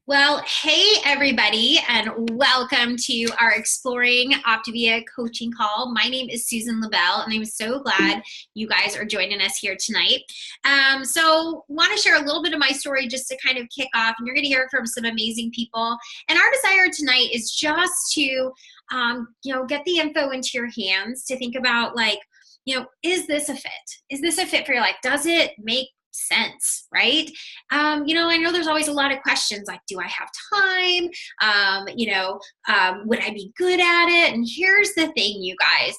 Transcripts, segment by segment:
Well, hey everybody, and welcome to our Exploring Optavia coaching call. My name is Susan LaBelle, and I'm so glad you guys are joining us here tonight. So want to share a little bit of my story just to kind of kick off, and you're going to hear from some amazing people. And our desire tonight is just to, get the info into your hands to think about, is this a fit? Is this a fit for your life? Does it make sense, right? I know there's always a lot of questions like, do I have time? Would I be good at it? And here's the thing, you guys,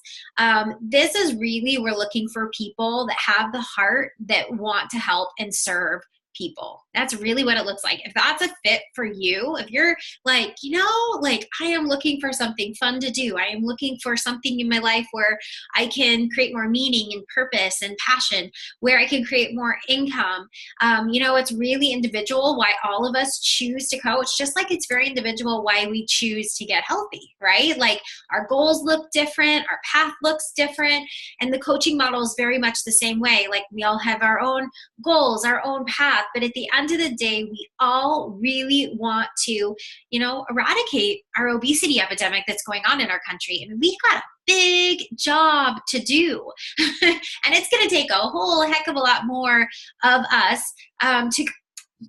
this is really, we're looking for people that have the heart that want to help and serve people. That's really what it looks like. If that's a fit for you, if you're like, I am looking for something fun to do. I am looking for something in my life where I can create more meaning and purpose and passion, where I can create more income. It's really individual why all of us choose to coach, just like it's very individual why we choose to get healthy, right? Like our goals look different, our path looks different, and the coaching model is very much the same way. Like we all have our own goals, our own path. But at the end of the day, we all really want to, eradicate our obesity epidemic that's going on in our country. And we've got a big job to do. And it's going to take a whole heck of a lot more of us to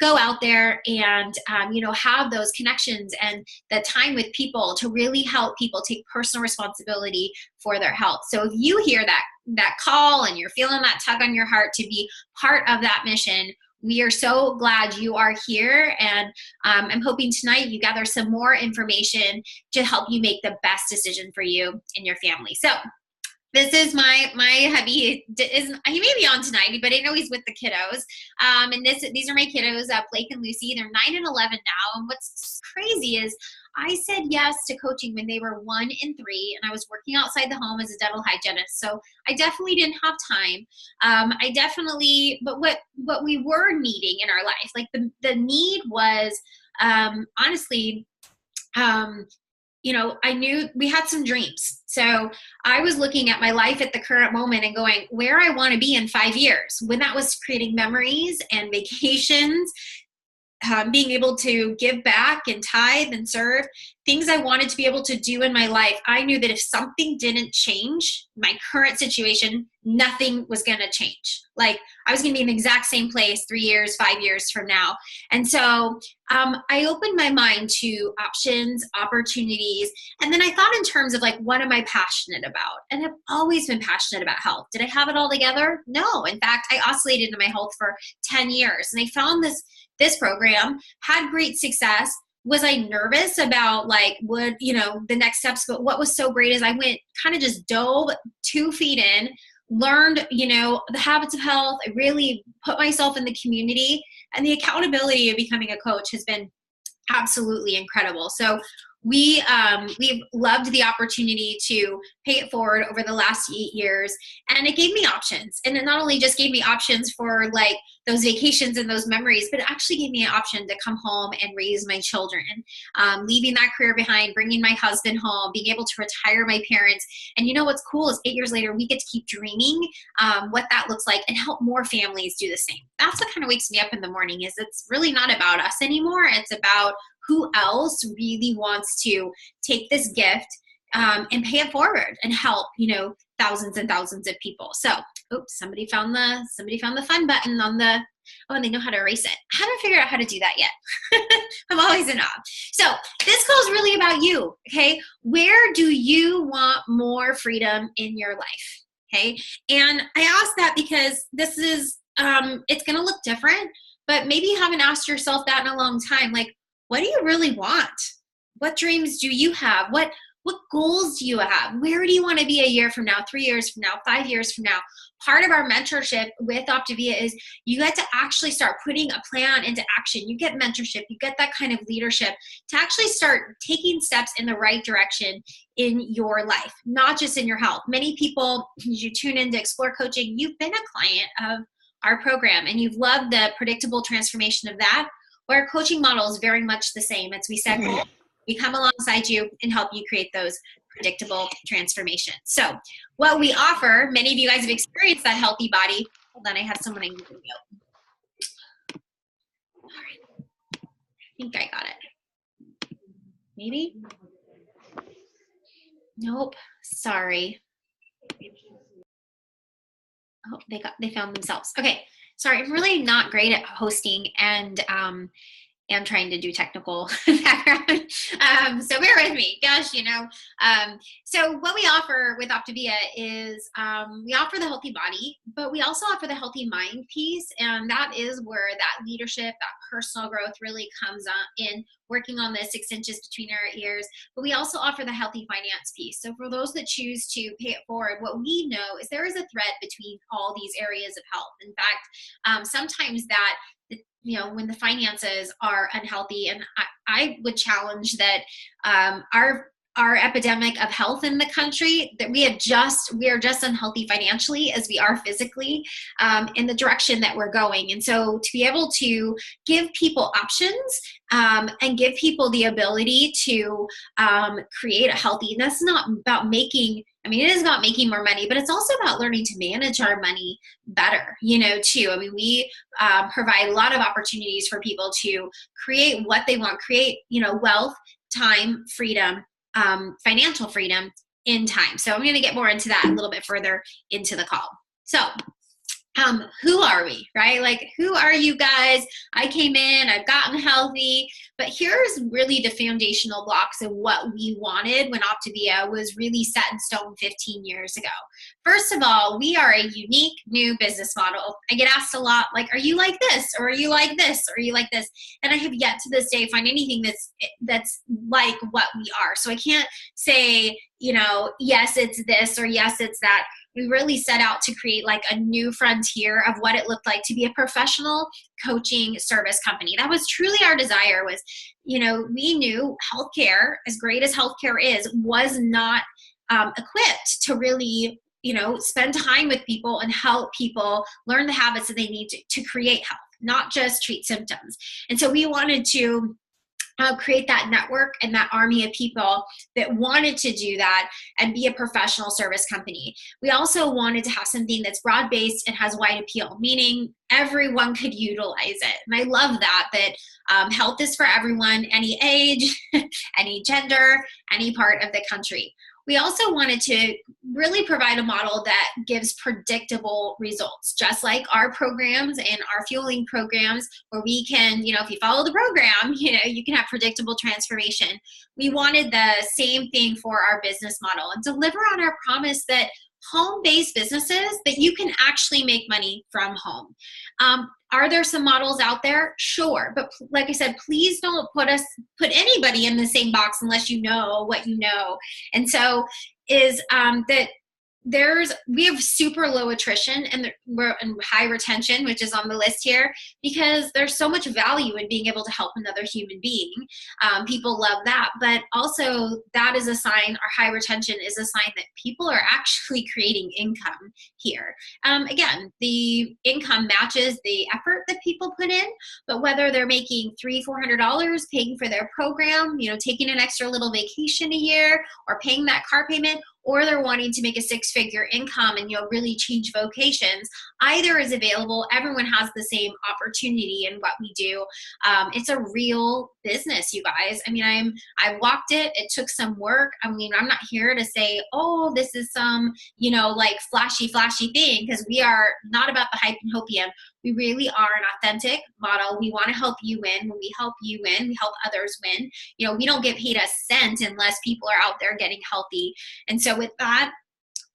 go out there and, have those connections and the time with people to really help people take personal responsibility for their health. So if you hear that call and you're feeling that tug on your heart to be part of that mission, we are so glad you are here, and I'm hoping tonight you gather some more information to help you make the best decision for you and your family. So this is my hubby. He may be on tonight, but I know he's with the kiddos. And these are my kiddos, Blake and Lucy. They're 9 and 11 now. And what's crazy is I said yes to coaching when they were 1 and 3, and I was working outside the home as a dental hygienist. So I definitely didn't have time. But what we were needing in our life, like the need was honestly. I knew we had some dreams. So I was looking at my life at the current moment and going where I want to be in 5 years, when that was creating memories and vacations, being able to give back and tithe and serve, things I wanted to be able to do in my life. I knew that if something didn't change my current situation, nothing was going to change. Like I was going to be in the exact same place 3 years, 5 years from now. And so I opened my mind to options, opportunities. And then I thought in terms of like, what am I passionate about? And I've always been passionate about health. Did I have it all together? No. In fact, I oscillated in my health for 10 years. And I found this program, had great success. Was I nervous about the next steps? But what was so great is I went kind of just dove 2 feet in, learned, the habits of health. I really put myself in the community, and the accountability of becoming a coach has been absolutely incredible. So we've loved the opportunity to pay it forward over the last 8 years, and it gave me options. And it not only just gave me options for like those vacations and those memories, but it actually gave me an option to come home and raise my children, leaving that career behind, bringing my husband home, being able to retire my parents. And what's cool is 8 years later, we get to keep dreaming what that looks like and help more families do the same. That's what kind of wakes me up in the morning, is it's really not about us anymore. It's about who else really wants to take this gift and pay it forward and help, thousands and thousands of people. So, oops, somebody found the fun button on the, and they know how to erase it. I haven't figured out how to do that yet. I'm always in awe. So this call is really about you, okay? Where do you want more freedom in your life, okay? And I ask that because this is, it's going to look different, but maybe you haven't asked yourself that in a long time. Like, what do you really want? What dreams do you have? What goals do you have? Where do you want to be a year from now, 3 years from now, 5 years from now? Part of our mentorship with Optavia is you get to actually start putting a plan into action. You get mentorship, you get that kind of leadership to actually start taking steps in the right direction in your life, not just in your health. Many people, as you tune into Explore Coaching, you've been a client of our program and you've loved the predictable transformation of that. Well, our coaching model is very much the same. As we said, we come alongside you and help you create those predictable transformations. So what we offer, many of you guys have experienced that healthy body. Hold on, I have someone I need to go. All right. think I got it. Maybe? Nope. Sorry. Oh, they found themselves. Okay. Sorry, I'm really not great at hosting and am trying to do technical background. So bear with me. Gosh, so what we offer with Optavia is we offer the healthy body, but we also offer the healthy mind piece. And that is where that leadership, that personal growth really comes in, working on the 6 inches between our ears. But we also offer the healthy finance piece. So for those that choose to pay it forward, what we know is there is a thread between all these areas of health. In fact, sometimes that when the finances are unhealthy, and I would challenge that our epidemic of health in the country, that we are just unhealthy financially as we are physically, in the direction that we're going. And so to be able to give people options and give people the ability to create a healthy, and that's not about it is about making more money, but it's also about learning to manage our money better, too. We provide a lot of opportunities for people to create what they want, wealth, time, freedom, financial freedom in time. So I'm going to get more into that a little bit further into the call. So who are we, right? Like, who are you guys? I came in, I've gotten healthy, but here's really the foundational blocks of what we wanted when Optavia was really set in stone 15 years ago. First of all, we are a unique new business model. I get asked a lot, like, are you like this? Or are you like this? Or are you like this? And I have yet to this day find anything that's like what we are. So I can't say, yes, it's this, or yes, it's that. We really set out to create like a new frontier of what it looked like to be a professional coaching service company. That was truly our desire. Was, we knew healthcare, as great as healthcare is, was not equipped to really, spend time with people and help people learn the habits that they need to create health, not just treat symptoms. And so we wanted to create that network and that army of people that wanted to do that and be a professional service company. We also wanted to have something that's broad-based and has wide appeal, meaning everyone could utilize it. And I love that health is for everyone, any age, any gender, any part of the country. We also wanted to really provide a model that gives predictable results, just like our programs and our fueling programs, where we can, if you follow the program, you can have predictable transformation. We wanted the same thing for our business model and deliver on our promise that home-based businesses, that you can actually make money from home. Are there some models out there? Sure. But like I said, please don't put anybody in the same box unless you know what you know. And so is that we have super low attrition and we're in high retention, which is on the list here, because there's so much value in being able to help another human being. People love that, but also that is a sign, our high retention is a sign that people are actually creating income here. Again, the income matches the effort that people put in, but whether they're making $300-$400 paying for their program, taking an extra little vacation a year, or paying that car payment, or they're wanting to make a 6-figure income and really change vocations, either is available. Everyone has the same opportunity in what we do. It's a real business, you guys. I walked it. It took some work. I'm not here to say, oh, this is some, like flashy thing, because we are not about the hype and hopium. We really are an authentic model. We want to help you win. When we help you win, we help others win. We don't get paid a cent unless people are out there getting healthy. And so with that,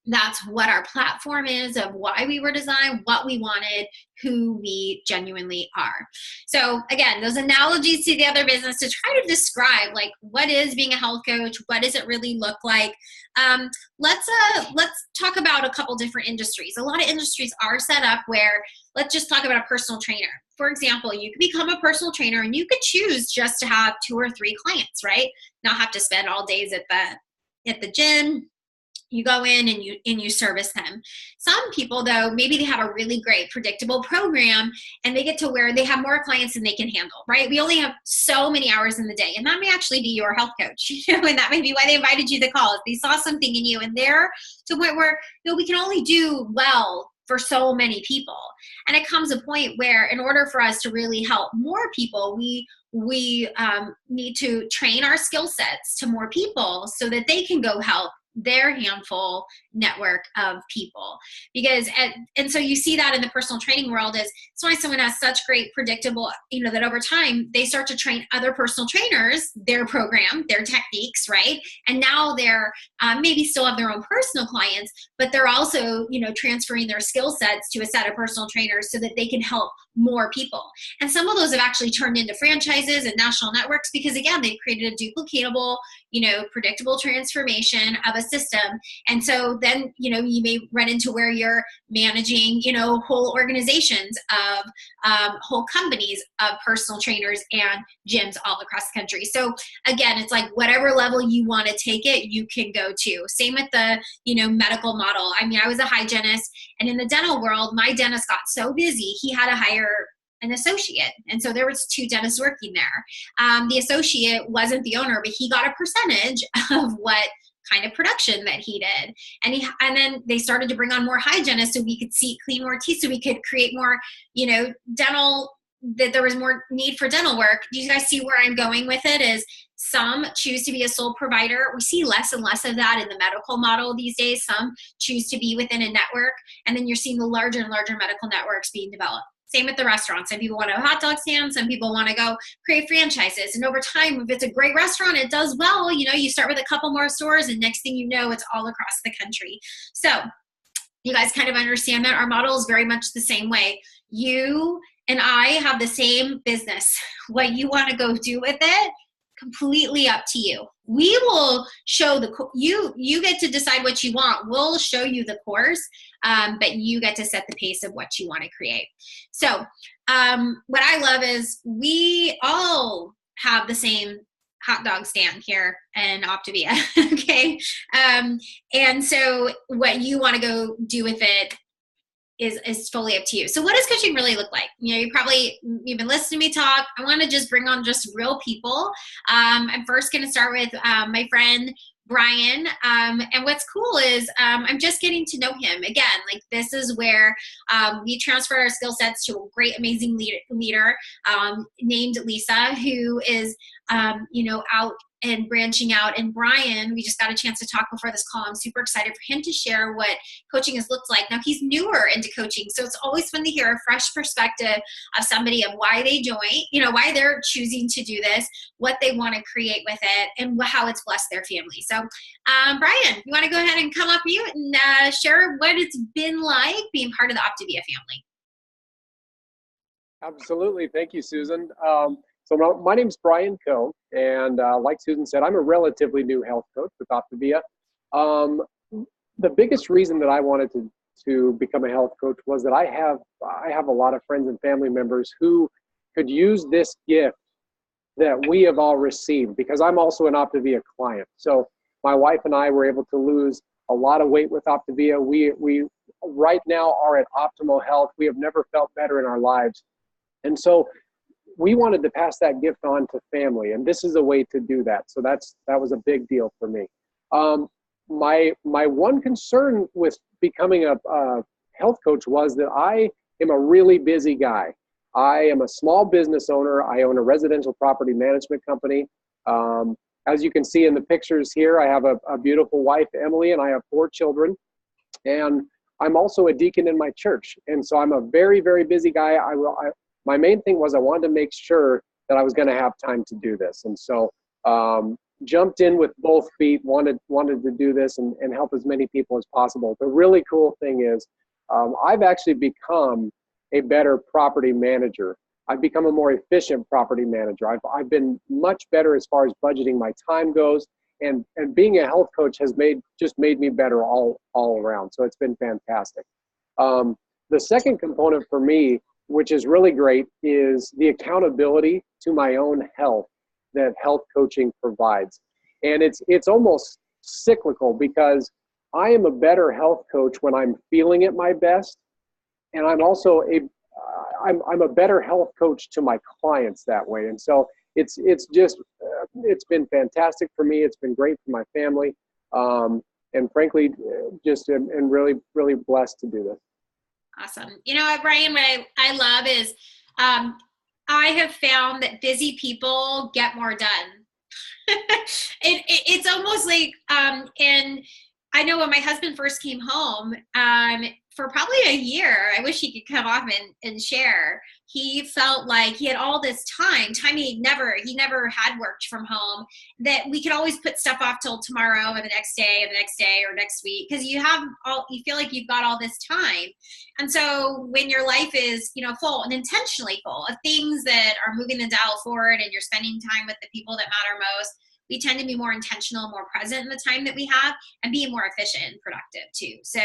that's what our platform is, of why we were designed, what we wanted, who we genuinely are. So again, those analogies to the other business to try to describe, like, what is being a health coach? What does it really look like? Let's talk about a couple different industries. A lot of industries are set up where, let's just talk about a personal trainer. For example, you could become a personal trainer and you could choose just to have 2 or 3 clients, right? Not have to spend all days at the gym. You go in and you service them. Some people, though, maybe they have a really great predictable program and they get to where they have more clients than they can handle, right? We only have so many hours in the day, and that may actually be your health coach, and that may be why they invited you to the call. If they saw something in you and they're to a point where, we can only do well for so many people. And it comes a point where in order for us to really help more people, we need to train our skill sets to more people so that they can go help their handful network of people. Because and so you see that in the personal training world is it's why someone has such great predictable, that over time they start to train other personal trainers, their program, their techniques, right? And now they're maybe still have their own personal clients, but they're also, transferring their skill sets to a set of personal trainers so that they can help more people. And some of those have actually turned into franchises and national networks because again, they've created a duplicatable, predictable transformation of a system. And so then, you may run into where you're managing, whole organizations of whole companies of personal trainers and gyms all across the country. So again, it's like whatever level you want to take it, you can go to. Same with the, medical model. I mean, I was a hygienist, and in the dental world, my dentist got so busy, he had to hire an associate. And so there was 2 dentists working there. The associate wasn't the owner, but he got a percentage of what kind of production that he did. And then they started to bring on more hygienists so we could clean more teeth, so we could create more, dental, that there was more need for dental work. Do you guys see where I'm going with it? Is some choose to be a sole provider. We see less and less of that in the medical model these days. Some choose to be within a network, and then you're seeing the larger and larger medical networks being developed. Same with the restaurants. Some people want to have a hot dog stand. Some people want to go create franchises. And over time, if it's a great restaurant, it does well. You start with a couple more stores, and next thing you know, it's all across the country. So you guys kind of understand that our model is very much the same way. You and I have the same business. What you want to go do with it, completely up to you. We will show you get to decide what you want. We'll show you the course, but you get to set the pace of what you want to create. So what I love is we all have the same hot dog stand here in Optavia. Okay. And so what you want to go do with it is fully up to you. So what does coaching really look like? You've been listening to me talk. I want to just bring on just real people. I'm first going to start with my friend Brian. And what's cool is I'm just getting to know him. Again, like this is where we transferred our skill sets to a great, amazing leader named Lisa, who is, out and branching out. And Brian, we just got a chance to talk before this call. I'm super excited for him to share what coaching has looked like. Now he's newer into coaching, so it's always fun to hear a fresh perspective of somebody of why they join, why they're choosing to do this, what they want to create with it, and how it's blessed their family. So Brian, you want to go ahead and come up mute and share what it's been like being part of the Optavia family? Absolutely. Thank you, Susan. So my name's Brian Coe, and like Susan said, I'm a relatively new health coach with Optavia. The biggest reason that I wanted to become a health coach was that I have a lot of friends and family members who could use this gift that we have all received, because I'm also an Optavia client. So my wife and I were able to lose a lot of weight with Optavia. We right now are at optimal health. We have never felt better in our lives. And so we wanted to pass that gift on to family, and this is a way to do that. So that was a big deal for me. My one concern with becoming a health coach was that I am a really busy guy. I am a small business owner. I own a residential property management company. As you can see in the pictures here, I have a beautiful wife, Emily, and I have 4 children. And I'm also a deacon in my church. And so I'm a very, very busy guy. My main thing was I wanted to make sure that I was going to have time to do this. And so jumped in with both feet, wanted to do this and help as many people as possible. The really cool thing is I've actually become a better property manager. I've become a more efficient property manager. I've been much better as far as budgeting my time goes. And being a health coach has just made me better all around. So it's been fantastic. The second component for me, which is really great, is the accountability to my own health that health coaching provides. And it's almost cyclical, because I am a better health coach when I'm feeling at my best. And I'm also I'm a better health coach to my clients that way. And so it's been fantastic for me. It's been great for my family. And frankly, just am really, really blessed to do this. Awesome. You know what, Brian, what I love is I have found that busy people get more done. It's almost like, and I know when my husband first came home, for probably a year, I wish he could come off and share. He felt like he had all this time he never had worked from home, that we could always put stuff off till tomorrow and the next day and the next day or next week, because you feel like you've got all this time. And so when your life is, full and intentionally full of things that are moving the dial forward, and you're spending time with the people that matter most, we tend to be more intentional, more present in the time that we have, and be more efficient and productive too. So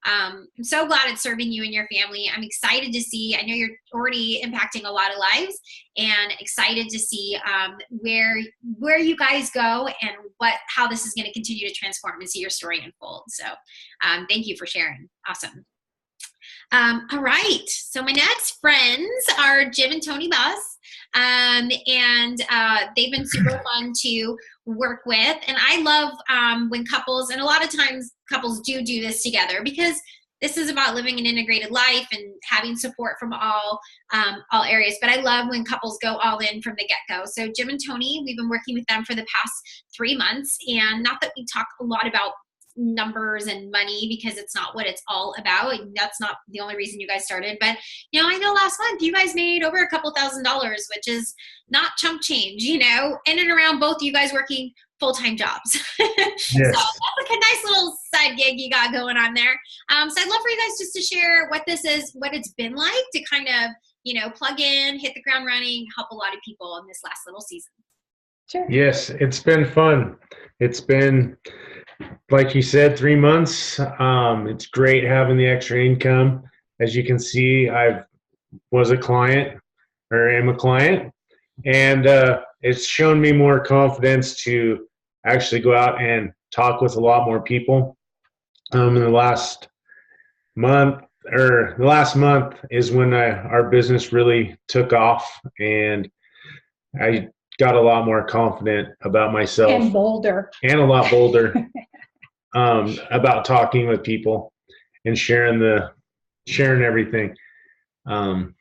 I'm so glad it's serving you and your family. I'm excited to see, I know you're already impacting a lot of lives, and excited to see where you guys go, and how this is going to continue to transform, and see your story unfold. So thank you for sharing. Awesome. All right. So my next friends are Jim and Tony Buss. And they've been super fun to work with. And I love when couples, and a lot of times couples do this together, because this is about living an integrated life and having support from all areas. But I love when couples go all in from the get-go. So Jim and Tony, we've been working with them for the past 3 months. And not that we talk a lot about numbers and money, because it's not what it's all about. That's not the only reason you guys started. But I know last month you guys made over a couple $1,000s, which is not chump change, in and around both you guys working full-time jobs. Yes. So that's like a nice little side gig you got going on there. So I'd love for you guys just to share what this is, what it's been like to kind of, plug in, hit the ground running, help a lot of people in this last little season. Sure. Yes, it's been fun. It's been, like you said, 3 months. It's great having the extra income. As you can see, I was a client, or am a client, and it's shown me more confidence to actually go out and talk with a lot more people. In the last month is when our business really took off, and I got a lot more confident about myself, and bolder, and a lot bolder about talking with people and sharing everything. Other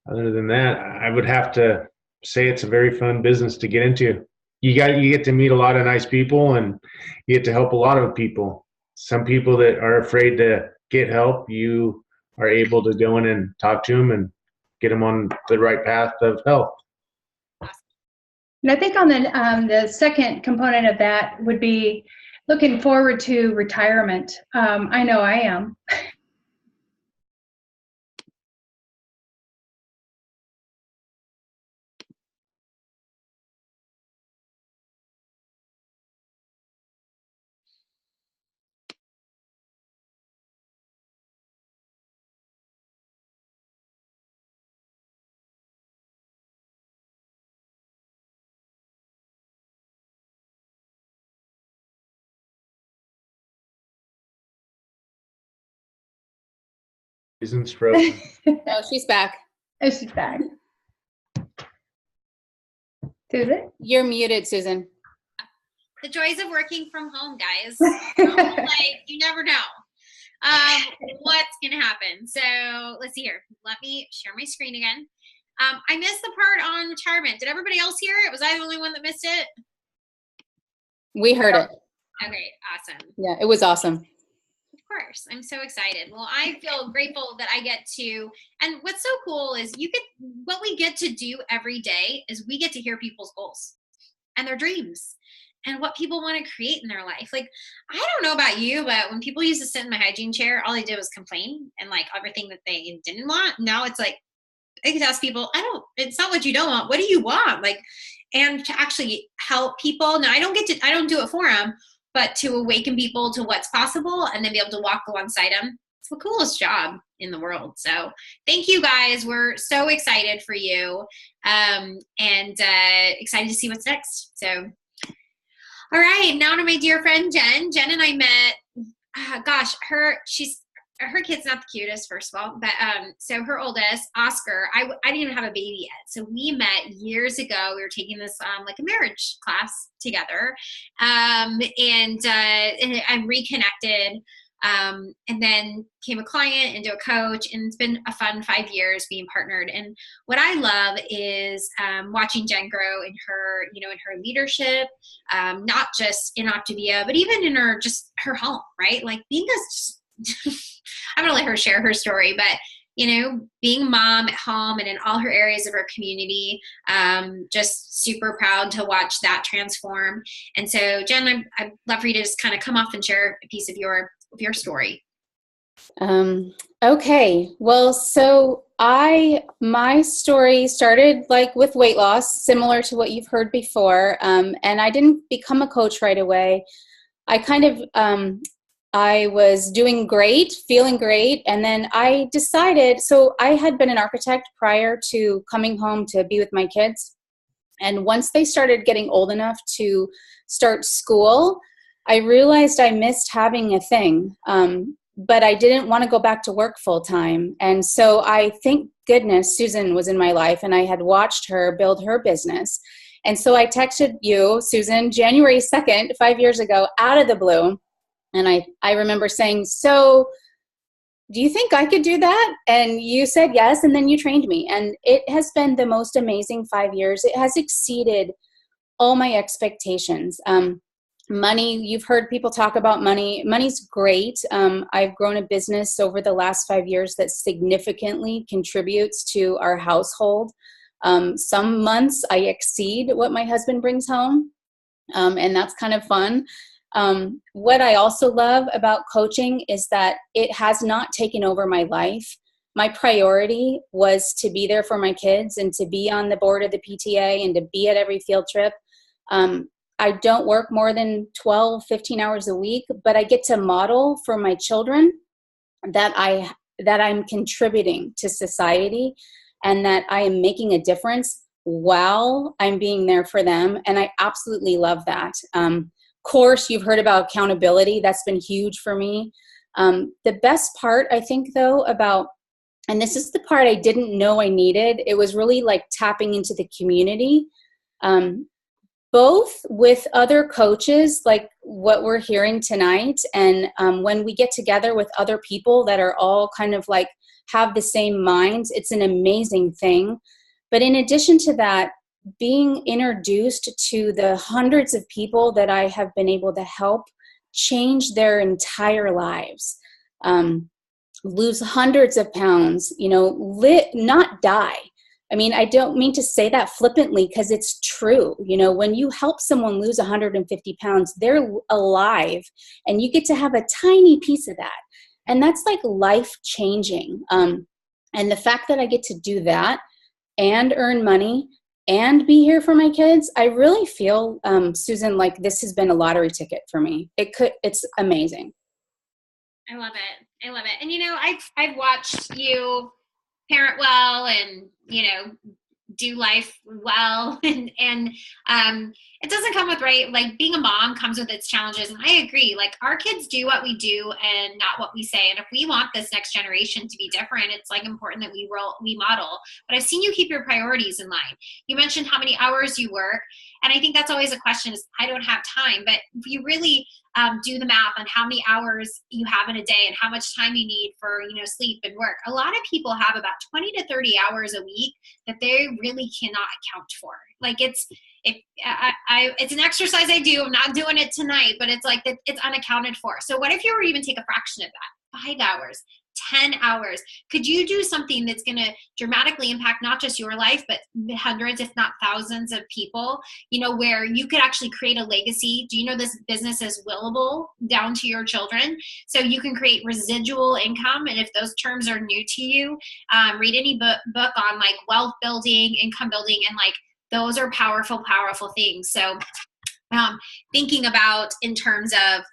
than that, I would have to say it's a very fun business to get into. You get to meet a lot of nice people, and you get to help a lot of people. Some people that are afraid to get help, you are able to go in and talk to them and get them on the right path of health. And I think on the second component of that would be looking forward to retirement. I know I am. Susan's frozen. Oh, she's back. Oh, she's back. Susan? You're muted, Susan. The joys of working from home, guys. Like, you never know what's gonna happen. So let's see here. Let me share my screen again. I missed the part on retirement. Did everybody else hear it? Was I the only one that missed it? We heard it. Okay, awesome. Yeah, it was awesome. Of course. I'm so excited. Well, I feel grateful that I get to, and what's so cool is what we get to do every day is we get to hear people's goals and their dreams and what people want to create in their life. Like, I don't know about you, but when people used to sit in my hygiene chair, all they did was complain and like everything that they didn't want. Now it's like, I could ask people, it's not what you don't want. What do you want? Like, and to actually help people. Now I don't do it for them, but to awaken people to what's possible and then be able to walk alongside them. It's the coolest job in the world. So thank you guys. We're so excited for you and excited to see what's next. So, all right, now to my dear friend, Jen. Jen and I met, her kid's not the cutest, first of all, but so her oldest, Oscar, I didn't even have a baby yet. So we met years ago. We were taking this like a marriage class together, and I'm reconnected and then became a client into a coach, and it's been a fun 5 years being partnered. And what I love is watching Jen grow in her, in her leadership, not just in Optavia, but even in her home, right? Like being I'm gonna let her share her story, but being a mom at home and in all her areas of her community, just super proud to watch that transform. And so, Jen, I'd love for you to just kind of come off and share a piece of your story. Okay. Well, so my story started like with weight loss, similar to what you've heard before. And I didn't become a coach right away. I was doing great, feeling great. And then I decided, so I had been an architect prior to coming home to be with my kids. And once they started getting old enough to start school, I realized I missed having a thing. But I didn't want to go back to work full time. And so I thank goodness Susan was in my life and I had watched her build her business. And so I texted you, Susan, January 2nd, 5 years ago, out of the blue. And I remember saying, so do you think I could do that? And you said yes, and then you trained me. And it has been the most amazing 5 years. It has exceeded all my expectations. Money, you've heard people talk about money. Money's great. I've grown a business over the last 5 years that significantly contributes to our household. Some months I exceed what my husband brings home, and that's kind of fun. What I also love about coaching is that it has not taken over my life. My priority was to be there for my kids and to be on the board of the PTA and to be at every field trip. I don't work more than 12, 15 hours a week, but I get to model for my children that I'm contributing to society and that I am making a difference while I'm being there for them. And I absolutely love that. Course, you've heard about accountability. That's been huge for me. The best part, I think, though, and this is the part I didn't know I needed, it was really like tapping into the community, both with other coaches, like what we're hearing tonight, and when we get together with other people that are all kind of like have the same minds, it's an amazing thing. But in addition to that, being introduced to the hundreds of people that I have been able to help change their entire lives, lose hundreds of pounds, not die. I mean, I don't mean to say that flippantly because it's true. When you help someone lose 150 pounds, they're alive and you get to have a tiny piece of that. And that's like life changing. And the fact that I get to do that and earn money and be here for my kids, I really feel, Susan, like this has been a lottery ticket for me. It's amazing. I love it. And I've watched you parent well and do life well, and it doesn't come with like being a mom comes with its challenges. And I agree, like our kids do what we do and not what we say. And if we want this next generation to be different, it's like important that we model. But I've seen you keep your priorities in line. You mentioned how many hours you work, and I think that's always a question is I don't have time. But if you really do the math on how many hours you have in a day and how much time you need for sleep and work, a lot of people have about 20 to 30 hours a week that they really cannot account for. Like it's an exercise I do. I'm not doing it tonight, but it's like it's unaccounted for. So what if you were to even take a fraction of that, 5 hours, 10 hours? Could you do something that's going to dramatically impact not just your life, but hundreds, if not thousands of people, where you could actually create a legacy? Do you know this business is willable down to your children? So you can create residual income. And if those terms are new to you, read any book on like wealth building, income building, and like those are powerful, powerful things. So thinking about in terms of,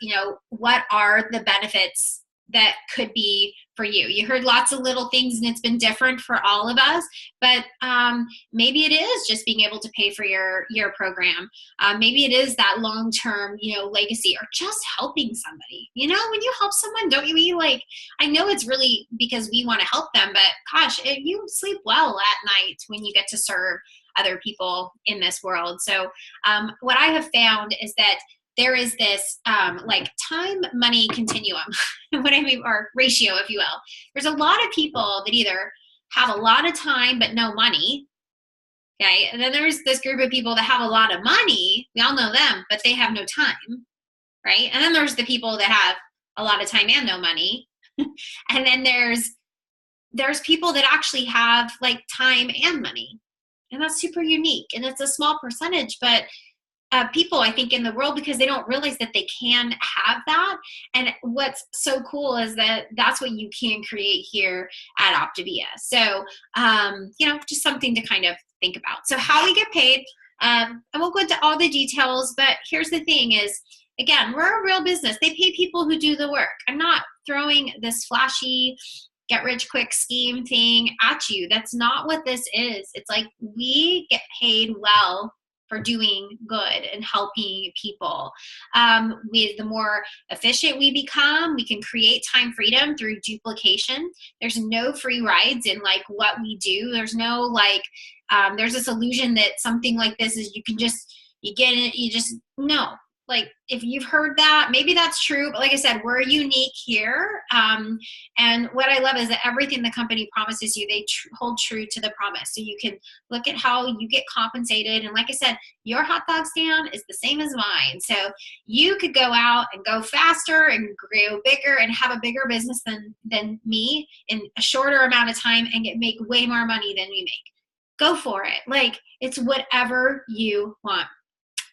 what are the benefits that could be for you. You heard lots of little things and it's been different for all of us, but maybe it is just being able to pay for your program. Maybe it is that long-term, legacy, or just helping somebody. When you help someone, don't you like, I know it's really because we want to help them, but gosh, you sleep well at night when you get to serve other people in this world. So what I have found is that there is this like time money continuum, what I mean, or ratio, if you will. There's a lot of people that either have a lot of time but no money. Okay. And then there's this group of people that have a lot of money. We all know them, but they have no time. Right. And then there's the people that have a lot of time and no money. And then there's people that actually have like time and money. And that's super unique. And it's a small percentage, but people, I think, in the world, because they don't realize that they can have that. And what's so cool is that that's what you can create here at Optavia. So, just something to kind of think about. So how we get paid, I won't go into all the details, but here's the thing is, again, we're a real business. They pay people who do the work. I'm not throwing this flashy get rich quick scheme thing at you. That's not what this is. It's like we get paid well for doing good and helping people. The more efficient we become, we can create time freedom through duplication. There's no free rides in like what we do. There's no like, there's this illusion that something like this is you get it, no. Like if you've heard that, maybe that's true, but like I said, we're unique here. And what I love is that everything the company promises you, they hold true to the promise. So you can look at how you get compensated. And like I said, your hot dog stand is the same as mine. So you could go out and go faster and grow bigger and have a bigger business than me in a shorter amount of time and make way more money than we make. Go for it. Like it's whatever you want.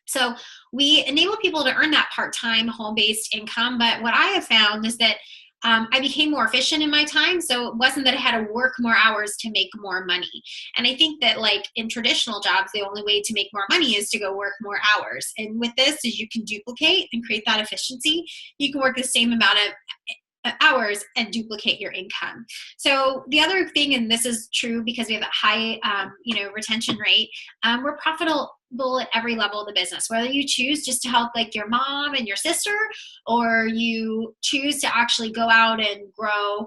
So we enable people to earn that part-time home-based income. But what I have found is that I became more efficient in my time. So it wasn't that I had to work more hours to make more money. And I think that like in traditional jobs, the only way to make more money is to go work more hours. And with this is you can duplicate and create that efficiency. You can work the same amount of hours and duplicate your income. So the other thing, and this is true because we have a high, retention rate, we're profitable at every level of the business, whether you choose just to help like your mom and your sister, or you choose to actually go out and grow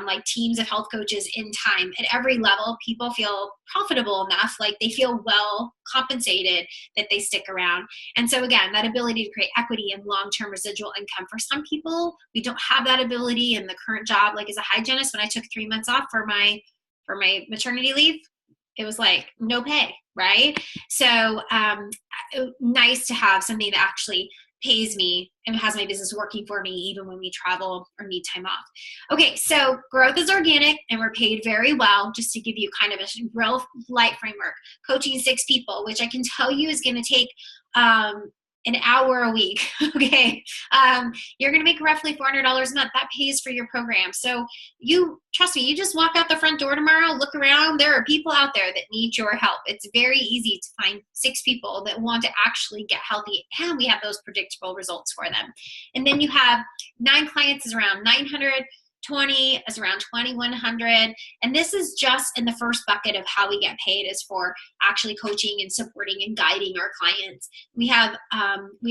like teams of health coaches in time. At every level, people feel profitable enough, like they feel well compensated, that they stick around. And so again, that ability to create equity and long-term residual income. For some people, we don't have that ability in the current job. Like as a hygienist, when I took 3 months off for my maternity leave, it was like no pay, right? So nice to have something that actually pays me and has my business working for me even when we travel or need time off. Okay, so growth is organic and we're paid very well. Just to give you kind of a real light framework, coaching 6 people, which I can tell you is going to take an hour a week. Okay. You're going to make roughly $400 a month. That pays for your program. So trust me, you just walk out the front door tomorrow, look around, there are people out there that need your help. It's very easy to find 6 people that want to actually get healthy, and we have those predictable results for them. And then you have 9 clients is around 900, 20 is around 2,100. And this is just in the first bucket of how we get paid, is for actually coaching and supporting and guiding our clients. We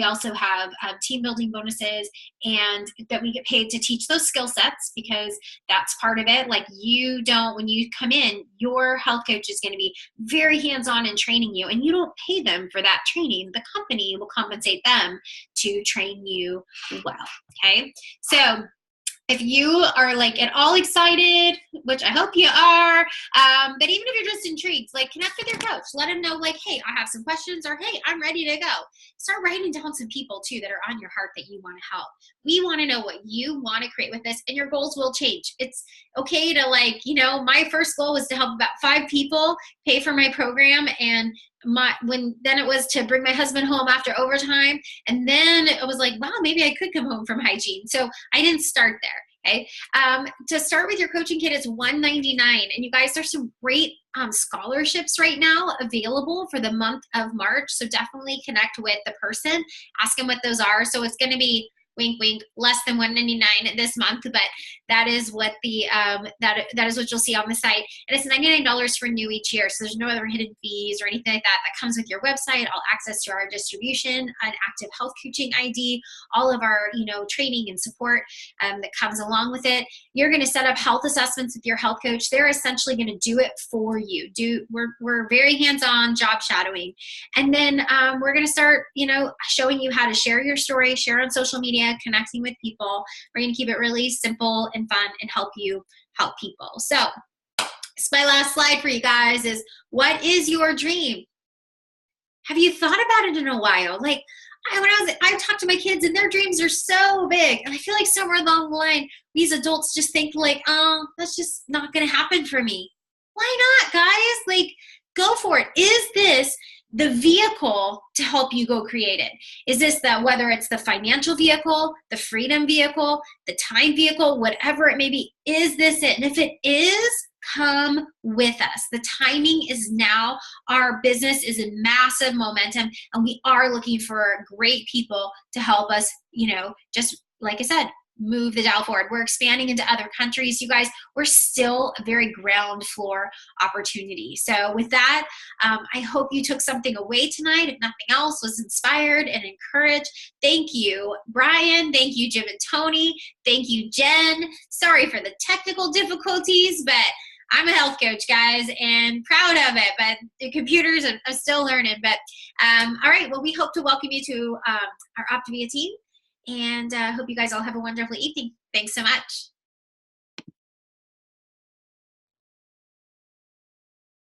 also have team building bonuses, and that we get paid to teach those skill sets, because that's part of it. Like when you come in, your health coach is going to be very hands-on in training you, and you don't pay them for that training. The company will compensate them to train you well. Okay. So if you are like at all excited, which I hope you are, but even if you're just intrigued, like connect with your coach. Let them know like, hey, I have some questions, or hey, I'm ready to go. Start writing down some people too that are on your heart that you want to help. We want to know what you want to create with this, and your goals will change. It's okay to my first goal was to help about 5 people pay for my program, and then it was to bring my husband home after overtime, and then it was like, wow, maybe I could come home from hygiene. So I didn't start there. Okay. To start with your coaching kit, it's $199, and you guys, there's some great scholarships right now available for the month of March. So definitely connect with the person, ask them what those are. So it's going to be wink, wink, less than $199 this month, but that is what the that is what you'll see on the site. And it's $99 for new each year. So there's no other hidden fees or anything like that. That comes with your website, all access to our distribution, an active health coaching ID, all of our, you know, training and support that comes along with it. You're going to set up health assessments with your health coach. They're essentially going to do it for you. We're very hands-on, job shadowing. And then we're going to start, you know, showing you how to share your story, share on social media, connecting with people. We're going to keep it really simple and fun and help you help people. So it's my last slide for you guys is, what is your dream? Have you thought about it in a while? Like, I talk to my kids and their dreams are so big. And I feel like somewhere along the line, these adults just think like, oh, that's just not going to happen for me. Why not, guys? Like, go for it. Is this the vehicle to help you go create it? Is this whether it's the financial vehicle, the freedom vehicle, the time vehicle, whatever it may be, is this it? And if it is, come with us. The timing is now. Our business is in massive momentum, and we are looking for great people to help us, you know, just like I said, move the dial forward. We're expanding into other countries. You guys, we're still a very ground floor opportunity. So with that, I hope you took something away tonight. If nothing else, was inspired and encouraged. Thank you, Brian. Thank you, Jim and Tony. Thank you, Jen. Sorry for the technical difficulties, but I'm a health coach, guys, and proud of it, but the computers are still learning. But all right, well, we hope to welcome you to our Optavia team, and hope you guys all have a wonderful evening. Thanks so much.